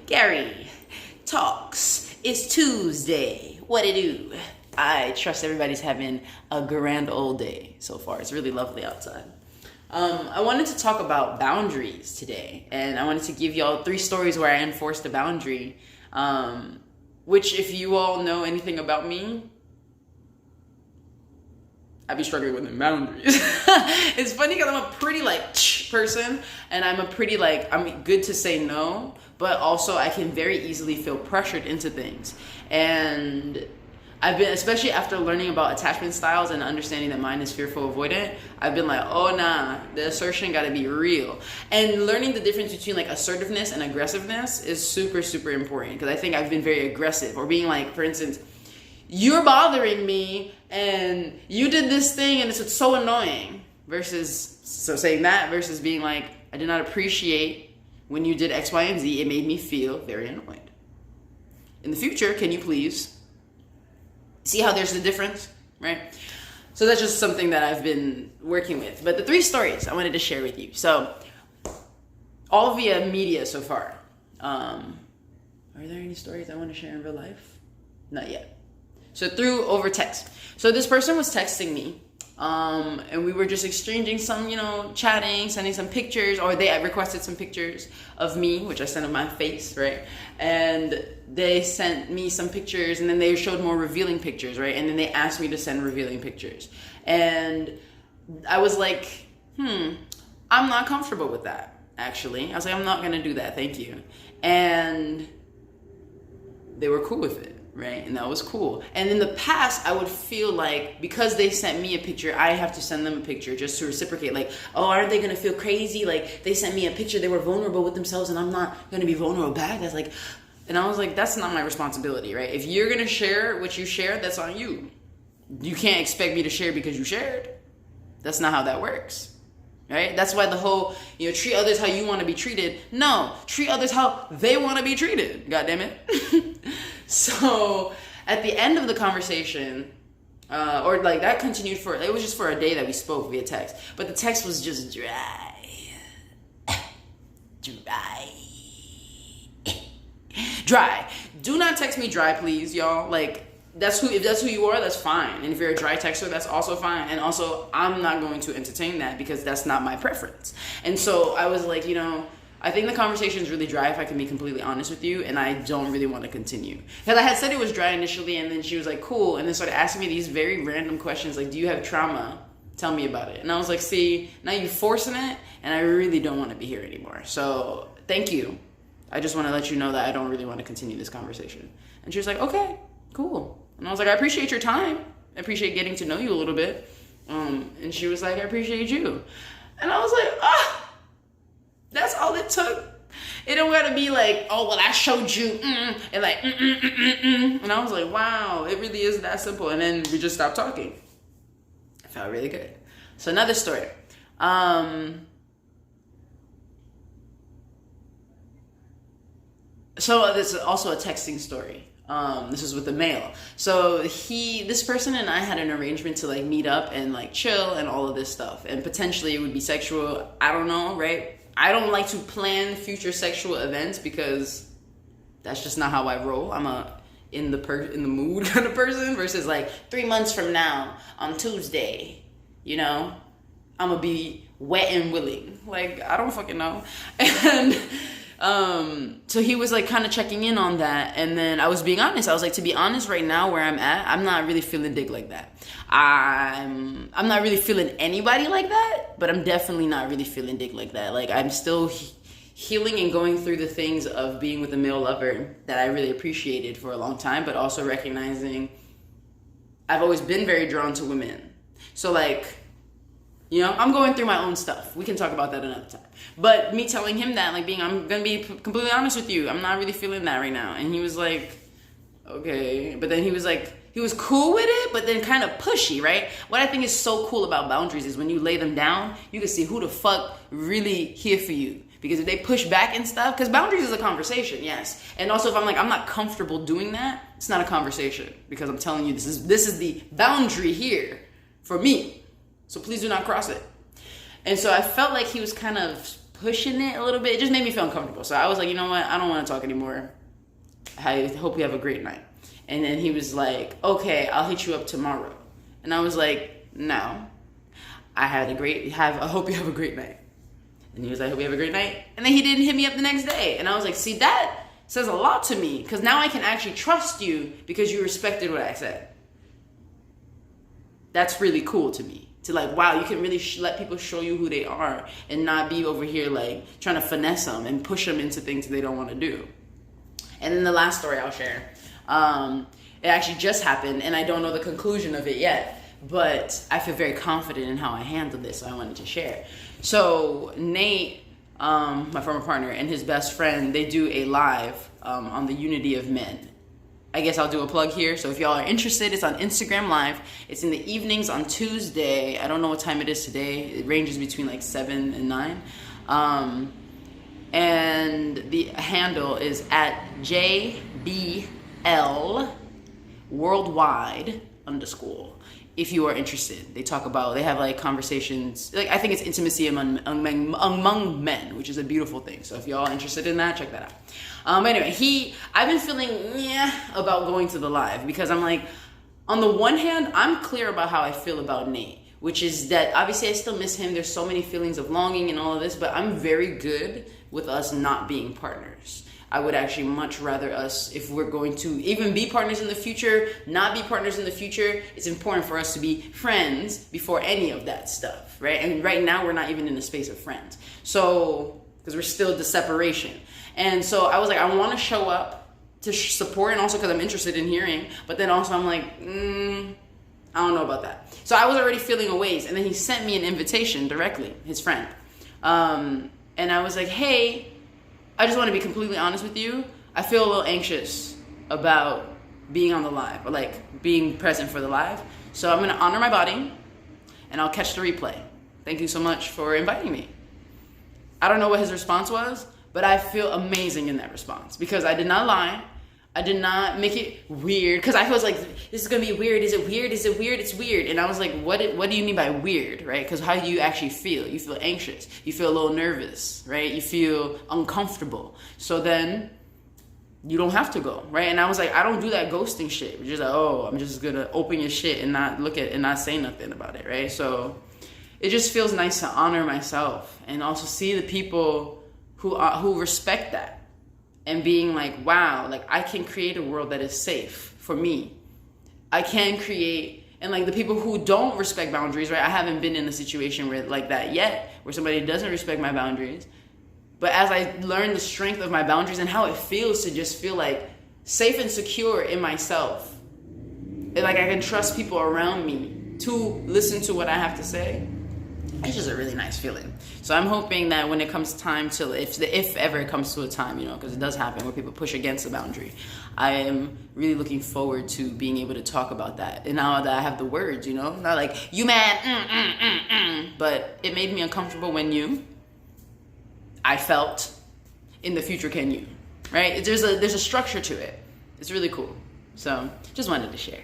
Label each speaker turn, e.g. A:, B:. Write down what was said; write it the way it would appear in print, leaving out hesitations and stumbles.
A: Gary Talks. It's Tuesday. What it do? I trust everybody's having a grand old day so far. It's really lovely outside. I wanted to talk about boundaries today, and I wanted to give y'all 3 stories where I enforced a boundary, which, if you all know anything about me, I be struggling with the boundaries. It's funny because I'm a pretty person, and I'm good to say no, but also I can very easily feel pressured into things. And I've been, especially after learning about attachment styles and understanding that mine is fearful avoidant, I've been like, oh nah, the assertion gotta be real. And learning the difference between assertiveness and aggressiveness is super, super important, because I think I've been very aggressive, or being like, for instance, you're bothering me and you did this thing and it's so annoying, saying that versus being like, I did not appreciate when you did X, Y, and Z. It made me feel very annoyed. In the future, can you please see how there's the difference, right? So that's just something that I've been working with. But the 3 stories I wanted to share with you. So all via media so far. Are there any stories I want to share in real life? Not yet. So over text. So this person was texting me, and we were just exchanging some, chatting, sending some pictures, or they requested some pictures of me, which I sent of my face, right? And they sent me some pictures, and then they showed more revealing pictures, right? And then they asked me to send revealing pictures. And I was like, I'm not comfortable with that, actually. I was like, I'm not gonna do that, thank you. And they were cool with it. Right? And that was cool. And in the past, I would feel like because they sent me a picture, I have to send them a picture just to reciprocate. Like, oh, aren't they going to feel crazy? Like, they sent me a picture, they were vulnerable with themselves, and I'm not going to be vulnerable back. And I was like, that's not my responsibility, right? If you're going to share what you shared, that's on you. You can't expect me to share because you shared. That's not how that works. Right? That's why the whole, treat others how you want to be treated. No, treat others how they want to be treated. God damn it. So at the end of the conversation, that continued it was just for a day that we spoke via text. But the text was just dry. Dry. Do not text me dry, please, y'all. If that's who you are, that's fine. And if you're a dry texter, that's also fine. And also, I'm not going to entertain that because that's not my preference. And so I was like, I think the conversation is really dry, if I can be completely honest with you, and I don't really want to continue. Because I had said it was dry initially, and then she was like, cool, and then started asking me these very random questions, like, do you have trauma? Tell me about it. And I was like, see, now you're forcing it, and I really don't want to be here anymore. So, thank you. I just want to let you know that I don't really want to continue this conversation. And she was like, okay, cool. And I was like, I appreciate your time. I appreciate getting to know you a little bit. And she was like, I appreciate you. And I was like, that's all it took. It don't gotta be like, oh, well, I showed you, and And I was like, wow, it really is that simple. And then we just stopped talking. It felt really good. So another story. So this is also a texting story. This was with the male. So this person and I had an arrangement to meet up and chill and all of this stuff. And potentially it would be sexual. I don't know, right? I don't like to plan future sexual events because that's just not how I roll. I'm a in the mood kind of person versus 3 months from now on Tuesday, I'm gonna be wet and willing. I don't fucking know. And so he was kind of checking in on that, and then I was being honest. I was like, to be honest, right now where I'm at, I'm not really feeling dick like that. I'm not really feeling anybody like that, but I'm definitely not really feeling dick like that. I'm still healing and going through the things of being with a male lover that I really appreciated for a long time, but also recognizing I've always been very drawn to women. So I'm going through my own stuff. We can talk about that another time. But me telling him that, I'm going to be completely honest with you, I'm not really feeling that right now. And he was like, okay. But then he was cool with it, but then kind of pushy, right? What I think is so cool about boundaries is when you lay them down, you can see who the fuck really here for you. Because if they push back and stuff, because boundaries is a conversation, yes. And also if I'm not comfortable doing that, it's not a conversation. Because I'm telling you, this is the boundary here for me. So please do not cross it. And so I felt like he was kind of pushing it a little bit. It just made me feel uncomfortable. So I was like, you know what? I don't want to talk anymore. I hope you have a great night. And then he was like, okay, I'll hit you up tomorrow. And I was like, no. I hope you have a great night. And he was like, I hope you have a great night. And then he didn't hit me up the next day. And I was like, see, that says a lot to me, because now I can actually trust you because you respected what I said. That's really cool to me. To like, wow, you can really let people show you who they are and not be over here like trying to finesse them and push them into things they don't want to do. And then the last story I'll share, it actually just happened and I don't know the conclusion of it yet, but I feel very confident in how I handled this, so I wanted to share. So Nate, my former partner, and his best friend, they do a live on the unity of men. I guess I'll do a plug here. So if y'all are interested, it's on Instagram Live. It's in the evenings on Tuesday. I don't know what time it is today. It ranges between like 7 and 9. And the handle is at JBL Worldwide _ if you are interested. They have like conversations, like I think it's intimacy among men, which is a beautiful thing. So if y'all are interested in that, check that out. Anyway, I've been feeling about going to the live because I'm like, on the one hand, I'm clear about how I feel about Nate, which is that obviously I still miss him. There's so many feelings of longing and all of this, but I'm very good with us not being partners. I would actually much rather us, if we're going to even be partners in the future, not be partners in the future, it's important for us to be friends before any of that stuff, right? And right now we're not even in the space of friends. So, because we're still the separation. And so I was like, I want to show up to support, and also because I'm interested in hearing, but then also I'm like, I don't know about that. So I was already feeling a ways, and then he sent me an invitation directly, his friend. And I was like, hey, I just want to be completely honest with you. I feel a little anxious about being on the live, or like being present for the live. So I'm going to honor my body and I'll catch the replay. Thank you so much for inviting me. I don't know what his response was, but I feel amazing in that response because I did not lie. I did not make it weird because I was like, this is going to be weird. Is it weird? Is it weird? It's weird. And I was like, what do you mean by weird, right? Because how do you actually feel? You feel anxious. You feel a little nervous, right? You feel uncomfortable. So then you don't have to go, right? And I was like, I don't do that ghosting shit. You're just like, oh, I'm just going to open your shit and not look at it and not say nothing about it, right? So it just feels nice to honor myself and also see the people who respect that. And being like, wow, like I can create a world that is safe for me. I can create, and like the people who don't respect boundaries, right? I haven't been in a situation where like that yet, where somebody doesn't respect my boundaries. But as I learn the strength of my boundaries and how it feels to just feel like safe and secure in myself, and like I can trust people around me to listen to what I have to say, it's just a really nice feeling. So I'm hoping that when it comes time to, if ever it comes to a time, because it does happen where people push against the boundary, I am really looking forward to being able to talk about that. And now that I have the words, not like, you mad, but it made me uncomfortable when I felt, in the future can you, right? There's a structure to it. It's really cool. So just wanted to share.